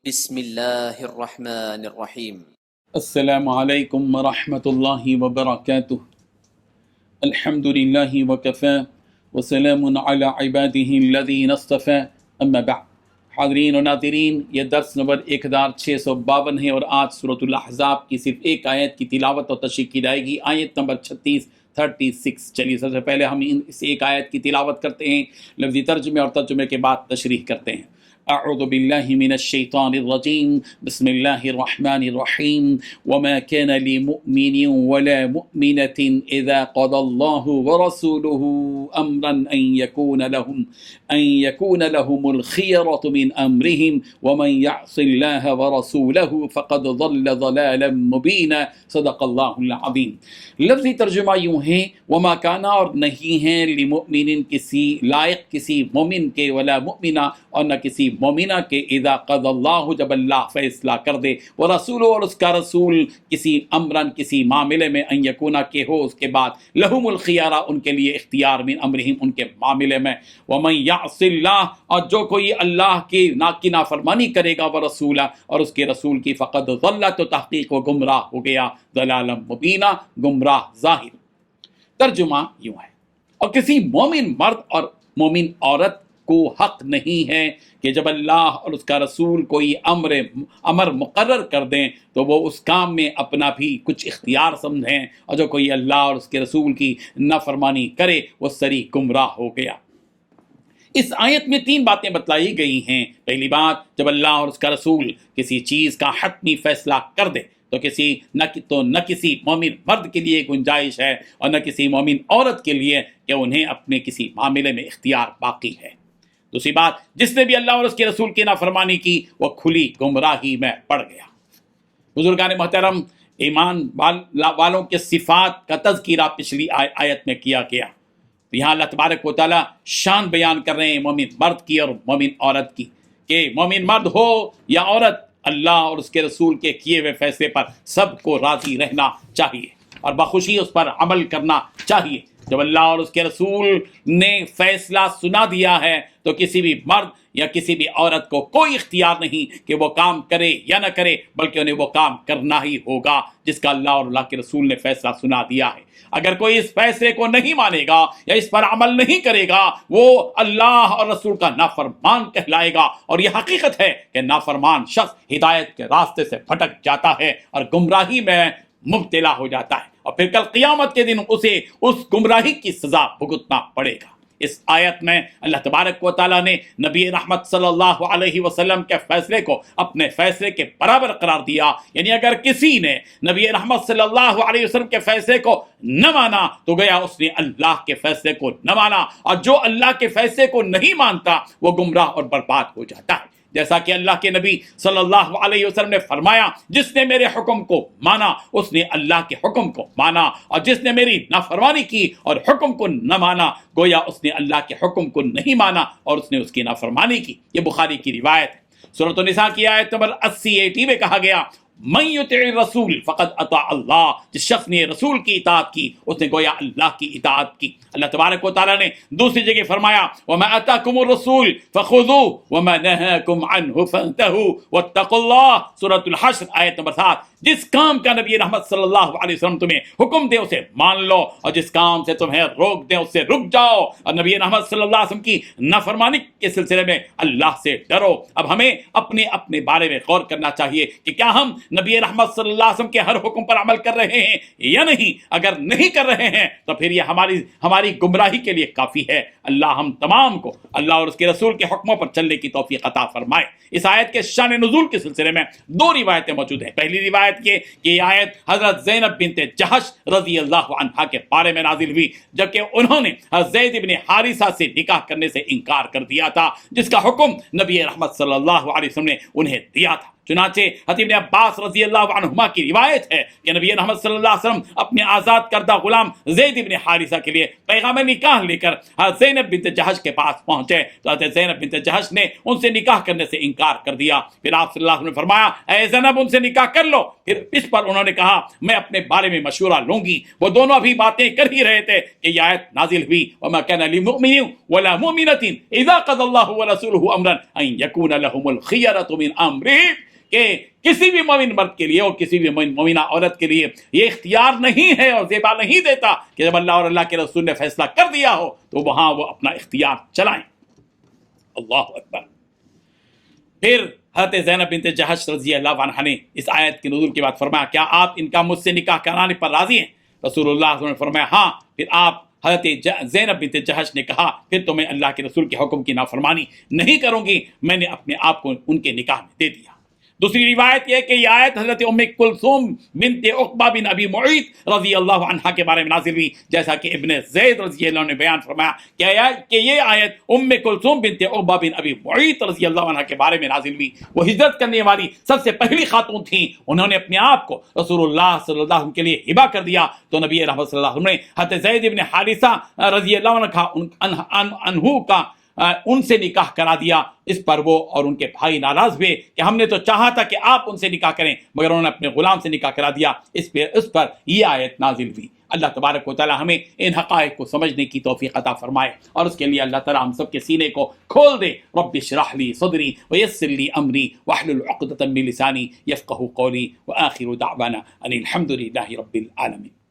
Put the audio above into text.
بسم اللہ الرحمن الرحیم۔ السلام علیکم ورحمۃ اللہ وبرکاتہ۔ الحمد للہ وکفی وسلام علی عبادہ الذین اصطفی، اما بعد۔ حاضرین و ناظرین، یہ درس نمبر 1652 ہے اور آج سورۃ الاحزاب کی صرف ایک آیت کی تلاوت اور تشریح کی جائے گی، آیت نمبر 36 چلیے سب سے پہلے ہم اس ایک آیت کی تلاوت کرتے ہیں، لفظی ترجمے اور ترجمے کے بعد تشریح کرتے ہیں۔ اعوذ باللہ من الشیطان الرجیم، بسم اللہ الرحمن الرحیم۔ وما كان لمؤمن ولا مؤمنة اذا قضى الله ورسوله امرا ان يكون لهم الخيرة من امرهم ومن يعص الله ورسوله فقد ضل ضلالا مبینا، صدق اللہ العظیم۔ لفظی ترجمہ یوں ہے، وما كان، اور نہیں ہے، لمؤمن کسی لائق کسی مومن کے، ولا مؤمنہ اور نہ کسی مومنہ کے، اذا قضى اللہ جب اللہ فیصلہ کر دے، ورسول اور اس کا رسول کسی امرن کسی معاملے میں، ان یکونا کہ ہو اس کے بعد، لہم الخیارہ ان کے لیے اختیار، من امرہم ان کے معاملے میں، ومن یعص اللہ اور جو کوئی اللہ کی نافرمانی کرے گا، ورسولہ اور اس کے رسول کی، فقد ضل تو تحقیق و گمراہ ہو گیا، ضلالا مبینہ گمراہ ظاہر۔ ترجمہ یوں ہے، اور کسی مومن مرد اور مومن عورت کو حق نہیں ہے کہ جب اللہ اور اس کا رسول کوئی امر مقرر کر دیں تو وہ اس کام میں اپنا بھی کچھ اختیار سمجھیں، اور جو کوئی اللہ اور اس کے رسول کی نافرمانی کرے وہ سری گمراہ ہو گیا۔ اس آیت میں 3 باتیں بتلائی گئی ہیں۔ پہلی بات، جب اللہ اور اس کا رسول کسی چیز کا حتمی فیصلہ کر دے تو نہ کسی مومن مرد کے لیے گنجائش ہے اور نہ کسی مومن عورت کے لیے کہ انہیں اپنے کسی معاملے میں اختیار باقی ہے۔ دوسری بات، جس نے بھی اللہ اور اس کے رسول کی نافرمانی کی وہ کھلی گمراہی میں پڑ گیا۔ بزرگان محترم، ایمان والوں کے صفات کا تذکرہ پچھلی آیت میں کیا گیا، یہاں اللہ تبارک و تعالیٰ شان بیان کر رہے ہیں مومن مرد کی اور مومن عورت کی، کہ مومن مرد ہو یا عورت، اللہ اور اس کے رسول کے کیے ہوئے فیصلے پر سب کو راضی رہنا چاہیے اور بخوشی اس پر عمل کرنا چاہیے۔ جب اللہ اور اس کے رسول نے فیصلہ سنا دیا ہے تو کسی بھی مرد یا کسی بھی عورت کو کوئی اختیار نہیں کہ وہ کام کرے یا نہ کرے، بلکہ انہیں وہ کام کرنا ہی ہوگا جس کا اللہ اور اللہ کے رسول نے فیصلہ سنا دیا ہے۔ اگر کوئی اس فیصلے کو نہیں مانے گا یا اس پر عمل نہیں کرے گا وہ اللہ اور رسول کا نافرمان کہلائے گا، اور یہ حقیقت ہے کہ نافرمان شخص ہدایت کے راستے سے بھٹک جاتا ہے اور گمراہی میں مبتلا ہو جاتا ہے، اور پھر کل قیامت کے دن اسے اس گمراہی کی سزا بھگتنا پڑے گا۔ اس آیت میں اللہ تبارک و تعالیٰ نے نبی رحمت صلی اللہ علیہ وسلم کے فیصلے کو اپنے فیصلے کے برابر قرار دیا، یعنی اگر کسی نے نبی رحمت صلی اللہ علیہ وسلم کے فیصلے کو نہ مانا تو گیا اس نے اللہ کے فیصلے کو نہ مانا، اور جو اللہ کے فیصلے کو نہیں مانتا وہ گمراہ اور برباد ہو جاتا ہے۔ جیسا کہ اللہ کے نبی صلی اللہ علیہ وسلم نے فرمایا، جس نے میرے حکم کو مانا اس نے اللہ کے حکم کو مانا، اور جس نے میری نافرمانی کی اور حکم کو نہ مانا گویا اس نے اللہ کے حکم کو نہیں مانا اور اس نے اس کی نافرمانی کی۔ یہ بخاری کی روایت ہے۔ سورۃ النساء کی آیت نمبر 80 میں کہا گیا، من یطع الرسول فقد اطاع اللہ، جس شخص نے رسول کی اطاعت کی اس نے گویا اللہ کی اطاعت کی۔ اللہ تبارک و تعالیٰ نے دوسری جگہ فرمایا، وما آتاکم الرسول فخذوه وما نهاکم عنہ فانتہوا واتقوا اللہ، سورۃ الحشر آیت نمبر 7۔ جس کام کا نبی رحمت صلی اللہ علیہ وسلم تمہیں حکم دے اسے مان لو، اور جس کام سے تمہیں روک دیں اس سے رک جاؤ، اور نبی رحمت صلی اللہ علیہ وسلم کی نافرمانی کے سلسلے میں اللہ سے ڈرو۔ اب ہمیں اپنے بارے میں غور کرنا چاہیے کہ کیا ہم نبی رحمت صلی اللہ علیہ وسلم کے ہر حکم پر عمل کر رہے ہیں یا نہیں۔ اگر نہیں کر رہے ہیں تو پھر یہ ہماری گمراہی کے لیے کافی ہے۔ اللہ ہم تمام کو اللہ اور اس کے رسول کے حکموں پر چلنے کی توفیق عطا فرمائے۔ اس آیت کے شان نزول کے سلسلے میں 2 روایتیں موجود ہیں۔ پہلی روایت یہ کہ یہ آیت حضرت زینب بنت جہش رضی اللہ عنہا کے بارے میں نازل ہوئی، جبکہ انہوں نے زید بن حارثہ سے نکاح کرنے سے انکار کر دیا تھا، جس کا حکم نبی رحمت صلی اللہ علیہ وسلم نے انہیں دیا تھا۔ چنانچہ حضرت ابن عباس رضی اللہ عنہما کی روایت ہے کہ نبی محمد صلی اللہ علیہ وسلم اپنے آزاد کردہ غلام زید ابن حارثہ کے لیے پیغام نکاح لے کر حضرت زینب بنت جہش کے پاس پہنچے تو حضرت زینب بنت جہش نے ان سے نکاح کرنے سے انکار کر دیا۔ پھر آپ صلی اللہ علیہ وسلم نے فرمایا اے زینب ان سے نکاح کر لو۔ پھر اس پر انہوں نے کہا میں اپنے بارے میں مشورہ لوں گی۔ وہ دونوں ابھی باتیں کر ہی رہے تھے کہ یہ آیت نازل ہوئی وما كان لمؤمن ولا مؤمنة اذا قضى الله ورسوله امرا ان يكون لهم الخيرة من امرهم، کہ کسی بھی مومن مرد کے لیے اور کسی بھی مومنہ عورت کے لیے یہ اختیار نہیں ہے اور زیبا نہیں دیتا کہ جب اللہ اور اللہ کے رسول نے فیصلہ کر دیا ہو تو وہاں وہ اپنا اختیار چلائیں۔ اللہ اکبر۔ پھر حضرت زینب بنت جہش رضی اللہ عنہا نے اس آیت کے نزول کے بعد فرمایا کیا آپ ان کا مجھ سے نکاح کرانے پر راضی ہیں؟ رسول اللہ صلی اللہ علیہ وسلم نے فرمایا ہاں۔ پھر آپ حضرت زینب بنت جہش نے کہا پھر تو میں اللہ کے رسول کے حکم کی نافرمانی نہیں کروں گی، میں نے اپنے آپ کو ان کے نکاح میں دے دیا۔ دوسری روایت یہ کہ یہ آیت حضرت ام کلثوم بنت عقبہ بن ابی معیط رضی اللہ عنہا کے بارے میں نازل ہوئی، جیسا کہ ابن زید رضی اللہ عنہ نے بیان فرمایا کہ یہ آیت ام کلثوم بنت عقبہ بن ابی معیط رضی اللہ عنہا کے بارے میں نازل ہوئی۔ وہ ہجرت کرنے والی سب سے پہلی خاتون تھیں، انہوں نے اپنے آپ کو رسول اللہ صلی اللہ علیہ وسلم کے لیے ہبہ کر دیا تو نبی رحمت صلی اللہ علیہ وسلم نے حضرت زید بن حارثہ رضی اللہ عنہ کا ان سے نکاح کرا دیا۔ اس پر وہ اور ان کے بھائی ناراض ہوئے کہ ہم نے تو چاہا تھا کہ آپ ان سے نکاح کریں مگر انہوں نے اپنے غلام سے نکاح کرا دیا۔ اس پر یہ آیت نازل ہوئی۔ اللہ تبارک و تعالی ہمیں ان حقائق کو سمجھنے کی توفیق عطا فرمائے اور اس کے لیے اللہ تعالی ہم سب کے سینے کو کھول دے۔ رب اشرح لی صدری ویسر لی امری واحلل عقدۃ من لسانی یفقهوا قولی وآخر دعوانا ان الحمد للہ رب العالمین۔